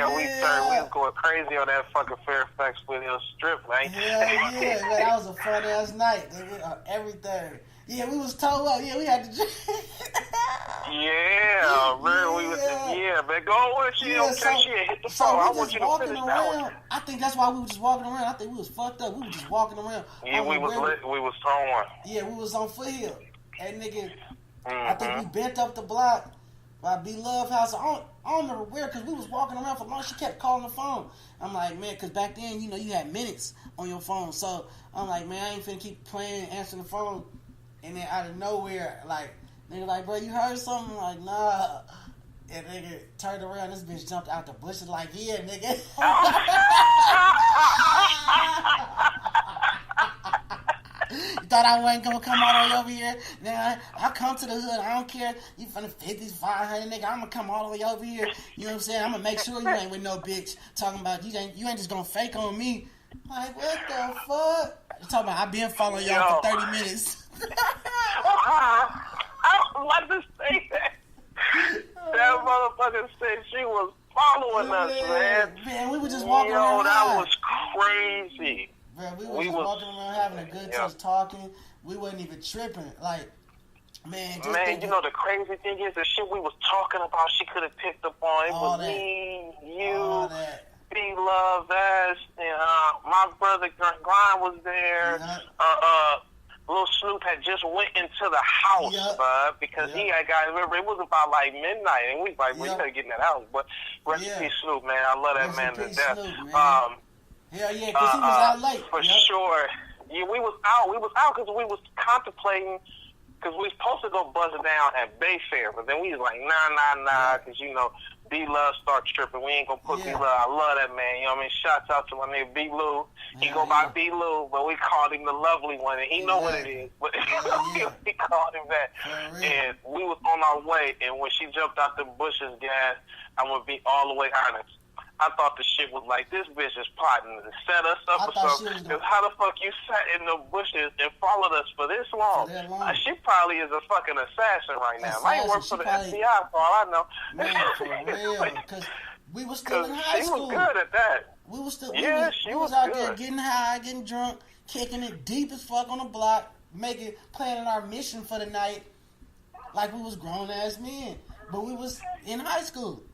we was going crazy on that fucking Fairfax video strip, man. Yeah, man, that was a fun ass night. Everything. Yeah, we was told up. Yeah, we had to. Man, go on. She don't care. She hit the phone. I want you to finish that one. I think that's why we were just walking around. I think we was fucked up. We were just walking around. Yeah, we was on. Yeah, we was on Foothill. And nigga, I think we bent up the block by B Love House. I don't remember where, because we was walking around for long. She kept calling the phone. I'm like, man, because back then, you know, you had minutes on your phone. So I'm like, man, I ain't finna keep playing, answering the phone. And then out of nowhere, like, nigga, like, bro, you heard something? I'm like, nah. And nigga turned around, this bitch jumped out the bushes like, yeah, nigga. You thought I wasn't gonna come all the way over here? Nigga, I come to the hood, I don't care. You from the 50s, 500, nigga, I'm gonna come all the way over here. You know what I'm saying? I'm gonna make sure you ain't with no bitch talking about you ain't just gonna fake on me. Like, what the fuck? You talking about I've been following y'all for 30 minutes. I was about to say that. That motherfucker said she was following us, man. Man, we were just walking around. Yo, that was crazy. Man, we was walking around having a good time talking. We wasn't even tripping. Like, man, you know the crazy thing is the shit we was talking about. She could have picked up on. It was me, you, B Love, and my brother Grind was there. Lil Snoop had just went into the house, bud, because he had got, remember, it was about like midnight, and we was like, well, you better get in that house. But rest in peace, Snoop, man. I love that man to death. Hell yeah, because he was out late. For sure. Yeah, we was out. We was out because we was contemplating, because we was supposed to go buzz it down at Bayfair, but then we was like, nah, because, you know, B-Love start tripping. We ain't gonna put B-Love. I love that man. You know what I mean? Shouts out to my nigga B-Lou. He go by B-Lou, but we called him the lovely one, and he know what it is. But we called him that. And we was on our way, and when she jumped out the bushes, guys, I'm gonna be all the way honest. I thought the shit was like, this bitch is plotting to set us up or something. Because how the fuck you sat in the bushes and followed us for this long? She probably is a fucking assassin right now. I ain't work for the FBI for all I know. Man, for real. Because we was still in high school. She was good at that. We was still, she was out there getting high, getting drunk, kicking it deep as fuck on the block, planning our mission for the night like we was grown-ass men. But we was in high school.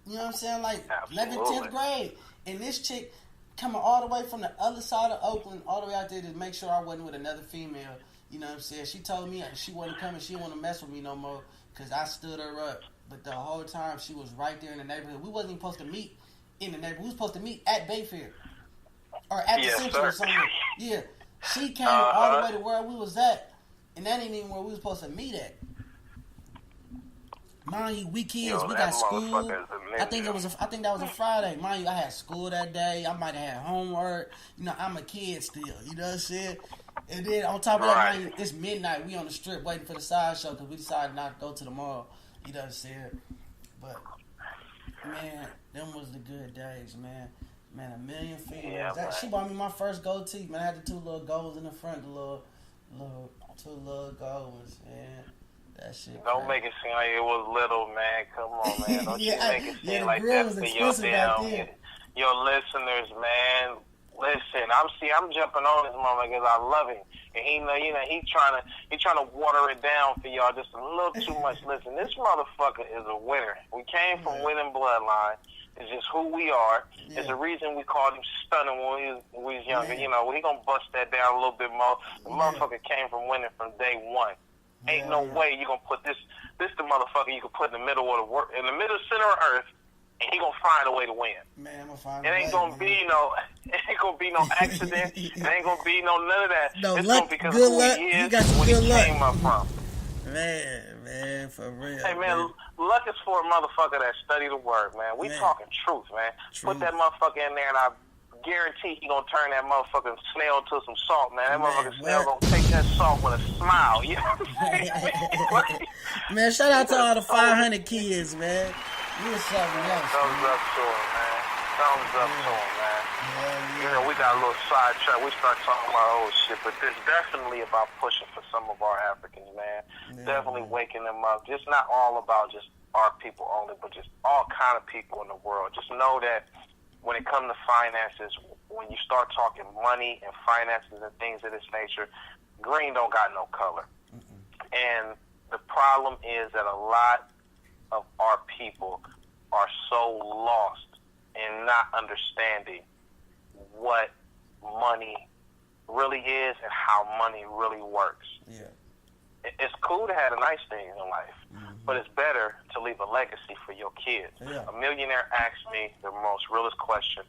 You know what I'm saying? Like 11th, 10th grade. And this chick coming all the way from the other side of Oakland, all the way out there to make sure I wasn't with another female. You know what I'm saying? She told me she wasn't coming. She didn't want to mess with me no more because I stood her up. But the whole time she was right there in the neighborhood. We wasn't even supposed to meet in the neighborhood. We was supposed to meet at Bayfair. Or at the Central or something. Yeah. She came all the way to where we was at. And that ain't even where we was supposed to meet at. Mind you, we kids, we got school. I think that was a Friday. Mind you, I had school that day. I might have had homework. You know, I'm a kid still. You know what I'm saying? And then on top of that, mind you, it's midnight. We on the strip waiting for the sideshow because we decided not to go to the mall. You know what I'm saying? But man, them was the good days, man. Man, a million females. She bought me my first gold teeth, man. I had the two little golds in the front, two little gold ones, man. That shit don't make it seem like it was little, man. Come on, man. Don't you make it seem like that for your listeners, man. Listen, I'm jumping on this moment because I love him, and he trying to water it down for y'all just a little too much. Listen, this motherfucker is a winner. We came from winning bloodline. It's just who we are. It's the reason we called him stunning when we was younger. You know, we gonna bust that down a little bit more. The motherfucker came from winning from day one. Ain't no way you gonna put this the motherfucker you can put in the middle of in the middle center of earth, and he gonna find a way to win. Man, I'm gonna find it a way. It ain't gonna be no accident. It ain't gonna be none of that. No, it's luck, gonna be good luck. He is, you got some good luck. Came up from. Man, for real. Hey man, luck is for a motherfucker that study the word, man. We talking truth, man. Put that motherfucker in there, and I guarantee he gonna turn that motherfucking snail to some salt, man. That motherfucking snail gonna take that salt with a smile. You know what I'm saying? Man, shout out to all the 500 kids, man. You was something else. Thumbs up to him, man. Thumbs up to him, man. You know, we got a little sidetrack. We start talking about old shit, but this definitely about pushing for some of our Africans, man. Definitely waking them up. Just not all about just our people only, but just all kind of people in the world. Just know that when it comes to finances, when you start talking money and finances and things of this nature, green don't got no color. And the problem is that a lot of our people are so lost in not understanding what money really is and how money really works. Yeah. It's cool to have the nice things in life, but it's better to leave a legacy for your kids. Yeah. A millionaire asked me the most realest question,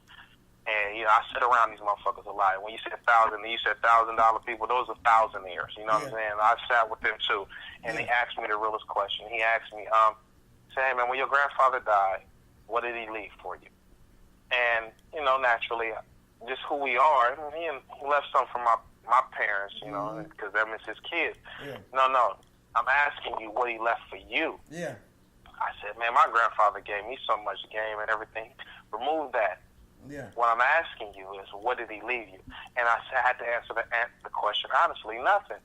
and I sit around these motherfuckers a lot. When you said $1,000 people, those are thousandaires. You know what I'm saying? I sat with them too, and they asked me the realest question. He asked me, say, hey man, when your grandfather died, what did he leave for you? And naturally, just who we are, he left something for my parents, because they're his kids. Yeah. No, I'm asking you what he left for you. Yeah. I said, man, my grandfather gave me so much game and everything. Remove that. Yeah. What I'm asking you is, what did he leave you? And I had to answer the question honestly, nothing.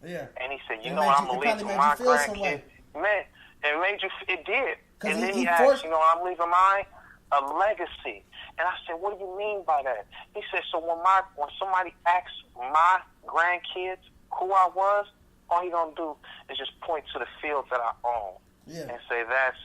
Yeah. And he said, you know what I'm going to leave to my grandkids? Man, it did. And then he asked, I'm leaving mine a legacy. And I said, what do you mean by that? He said, so when somebody asks my grandkids who I was, all he going to do is just point to the fields that I own and say, that's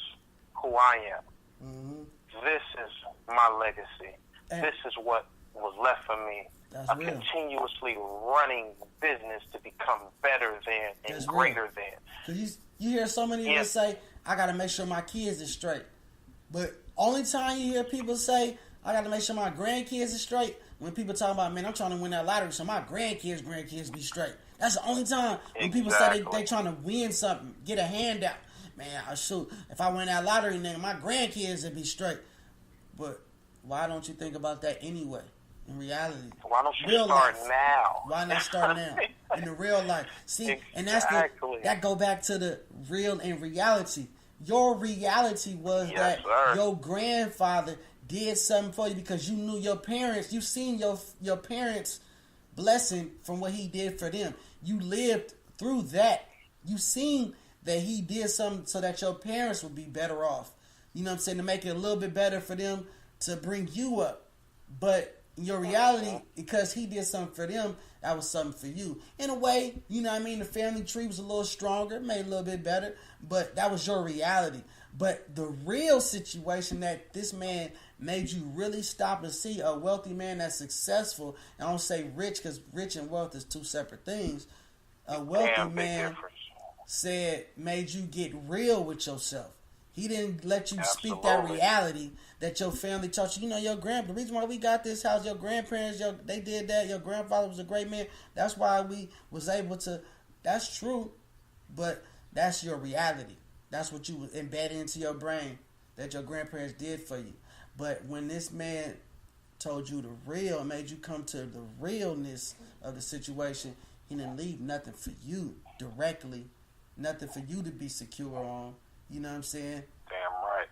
who I am. Mm-hmm. This is my legacy. And this is what was left for me. That's real. Continuously running business to become better than and that's greater real. Than. Because you hear so many people say, I got to make sure my kids are straight. But only time you hear people say, I got to make sure my grandkids are straight, when people talk about, man, I'm trying to win that lottery so my grandkids be straight. That's the only time when people say they trying to win something, get a handout. Man, shoot, if I win that lottery, nigga, my grandkids would be straight. But why don't you think about that anyway? In reality, why don't you start now? Why not start now in the real life? See, and that's that go back to the real and reality. Your reality was that your grandfather did something for you because you knew your parents. You seen your parents' blessing from what he did for them. You lived through that. You seen that he did something so that your parents would be better off. You know what I'm saying? To make it a little bit better for them, to bring you up. But your reality, because he did something for them, that was something for you. In a way, you know what I mean? The family tree was a little stronger, made a little bit better, but that was your reality. But the real situation that this man made you really stop and see, a wealthy man that's successful, and I don't say rich because rich and wealth is two separate things. A wealthy man made you get real with yourself. He didn't let you speak that reality that your family taught you. You know, the reason why we got this house, your grandparents, they did that. Your grandfather was a great man. That's why we was able to. That's true, but that's your reality. That's what you embedded into your brain that your grandparents did for you. But when this man told you the real, made you come to the realness of the situation, he didn't leave nothing for you directly, nothing for you to be secure on. You know what I'm saying? Damn right.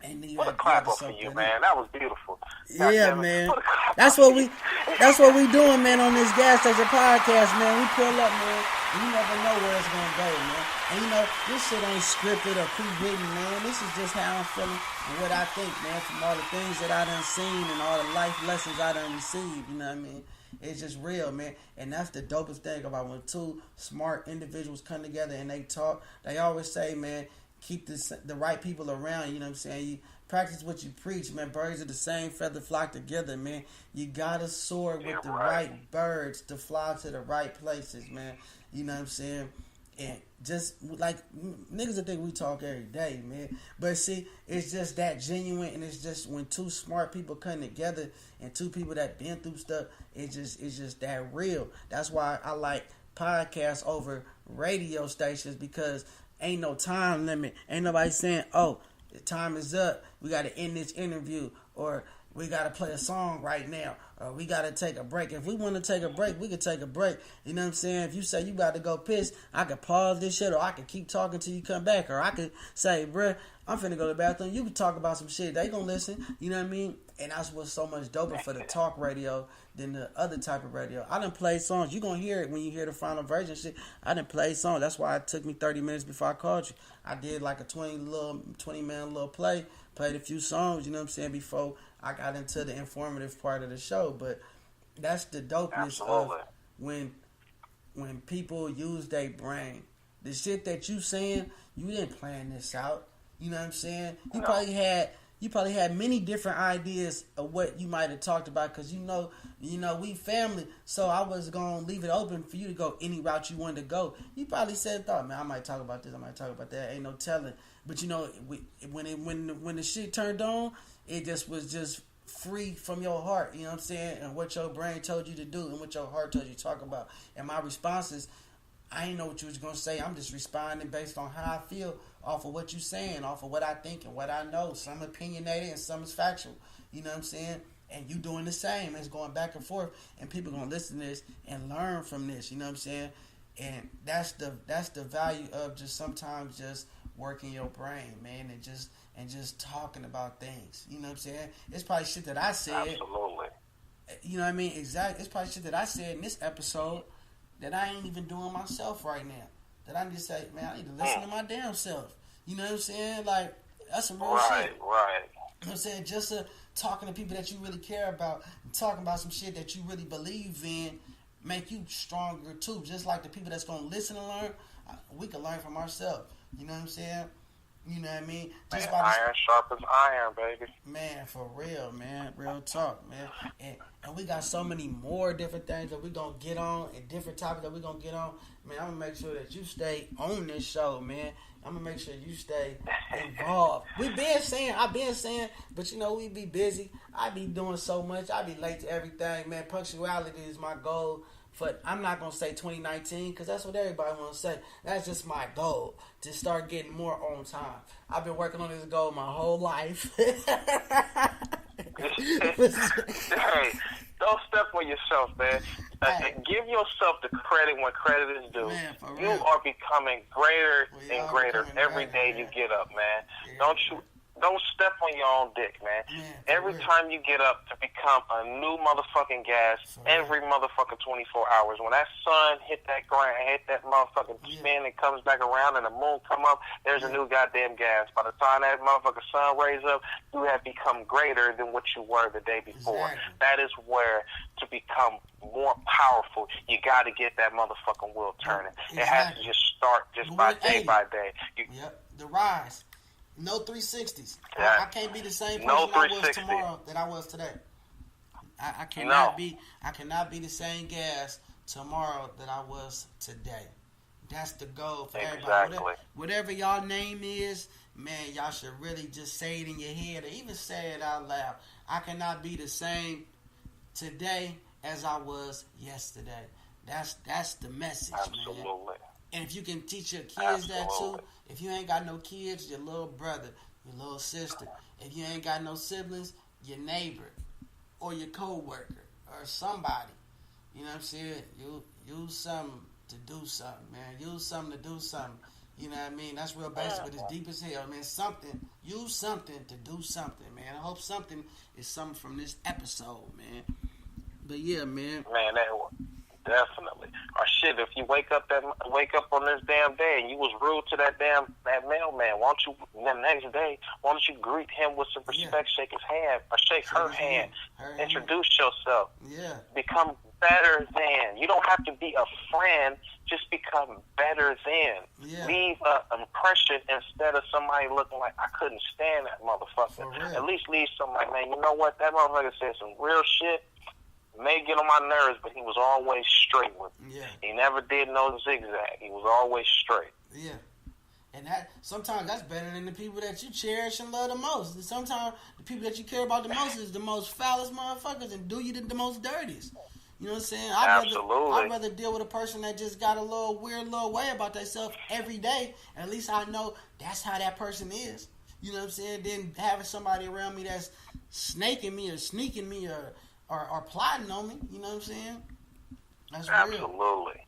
And what a clap up for you, man. That was beautiful. Yeah, man. That's what we doing, man, on this Gaszstation Podcast, man. We pull up, man, and you never know where it's gonna go, man. And this shit ain't scripted or pre-written, man. This is just how I'm feeling and what I think, man, from all the things that I done seen and all the life lessons I done received, you know what I mean? It's just real, man. And that's the dopest thing about when two smart individuals come together and they talk. They always say, man, keep the right people around, you know what I'm saying? You practice what you preach, man. Birds of the same feather flock together, man. You gotta soar with the right birds to fly to the right places, man. You know what I'm saying? And just like niggas that think we talk every day, man. But see, it's just that genuine, and it's just when two smart people come together and two people that been through stuff, it's just that real. That's why I like podcasts over radio stations, because ain't no time limit. Ain't nobody saying, oh, the time is up, we got to end this interview, or we got to play a song right now, or we got to take a break. If we want to take a break, we can take a break. You know what I'm saying? If you say you got to go piss, I can pause this shit, or I can keep talking till you come back, or I could say, bruh, I'm finna go to the bathroom. You can talk about some shit. They gonna listen. You know what I mean? And that's what's so much doper for the talk radio than the other type of radio. I done played songs. You gonna hear it when you hear the final version shit. I done played songs. That's why it took me 30 minutes before I called you. I did like a 20-minute little play. Played a few songs, you know what I'm saying, before I got into the informative part of the show. But that's the dopeness of when people use their brain. The shit that you saying, you didn't plan this out. You know what I'm saying? You probably had many different ideas of what you might have talked about, because you know we family. So I was gonna leave it open for you to go any route you wanted to go. You probably thought, man, I might talk about this, I might talk about that. Ain't no telling. But you know, when the shit turned on, it just was just free from your heart. You know what I'm saying? And what your brain told you to do, and what your heart told you to talk about. And my responses, I didn't know what you was gonna say. I'm just responding based on how I feel, off of what you saying, off of what I think and what I know. Some opinionated and some is factual. You know what I'm saying? And you doing the same. It's going back and forth, and people gonna listen to this and learn from this. You know what I'm saying? And that's the value of just sometimes just working your brain, man, and just talking about things. You know what I'm saying? It's probably shit that I said. Absolutely. You know what I mean? Exactly. It's probably shit that I said in this episode that I ain't even doing myself right now. That I just say, man, I need to listen to my damn self. You know what I'm saying? Like, that's some real shit. Right. You know what I'm saying? Just talking to people that you really care about, and talking about some shit that you really believe in, make you stronger too. Just like the people that's going to listen and learn, we can learn from ourselves. You know what I'm saying? You know what I mean? Just man, iron sharpens iron, baby. Man, for real, man. Real talk, man. And we got so many more different things that we going to get on, and different topics that we going to get on. Man, I'm going to make sure that you stay on this show, man. I'm going to make sure you stay involved. I've been saying, but you know, we be busy. I be doing so much. I be late to everything, man. Punctuality is my goal. But I'm not going to say 2019, because that's what everybody want to say. That's just my goal, to start getting more on time. I've been working on this goal my whole life. Hey, don't step on yourself, man. Give yourself the credit when credit is due. Man, for real. You are becoming greater and greater every day you get up, man. Yeah. Don't step on your own dick, man. Every time you get up to become a new motherfucking gas, every motherfucking 24 hours. When that sun hit that ground, hit that motherfucking spin, and comes back around, and the moon come up, there's a new goddamn gas. By the time that motherfucking sun rays up, you have become greater than what you were the day before. Exactly. That is where, to become more powerful, you got to get that motherfucking wheel turning. Exactly. It has to just start by day by day. The rise. No 360s. Yeah. I can't be the same person No I was tomorrow that I was today. I cannot be the same gas tomorrow that I was today. That's the goal for everybody. Whatever y'all name is, man, y'all should really just say it in your head, or even say it out loud. I cannot be the same today as I was yesterday. That's the message, Absolutely. Man. And if you can teach your kids that too, if you ain't got no kids, your little brother, your little sister. If you ain't got no siblings, your neighbor or your co-worker or somebody. You know what I'm saying? You use something to do something, man. Use something to do something. You know what I mean? That's real basic, but it's deep as hell, man. Use something to do something, man. I hope something is something from this episode, man. But yeah, man. Man, definitely. Or shit, if you wake up on this damn day and you was rude to that mailman, why don't you the next day? Why don't you greet him with some respect, shake his hand, or shake her hand, introduce yourself, become better than. You don't have to be a friend, just become better than. Leave an impression instead of somebody looking like, I couldn't stand that motherfucker. At least leave somebody, man, you know what? That motherfucker said some real shit. May get on my nerves, but he was always straight with me. He never did no zigzag. He was always straight. And that sometimes that's better than the people that you cherish and love the most. And sometimes the people that you care about the most is the most foulest motherfuckers and do you the most dirtiest. You know what I'm saying? I'd rather deal with a person that just got a little weird little way about themselves every day. And at least I know that's how that person is. You know what I'm saying? Than having somebody around me that's snaking me or sneaking me or plotting on me, you know what I'm saying? That's real. Absolutely.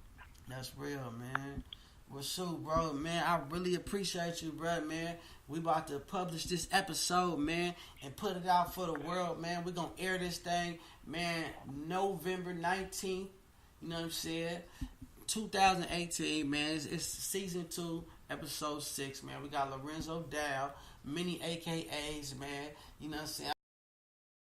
That's real, man. Well, shoot, bro, man, I really appreciate you, bro, man. We about to publish this episode, man, and put it out for the world, man. We're going to air this thing, man, November 19th, you know what I'm saying, 2018, man. It's season 2, episode 6, man. We got Lorenzo Dow, many AKAs, man, you know what I'm saying.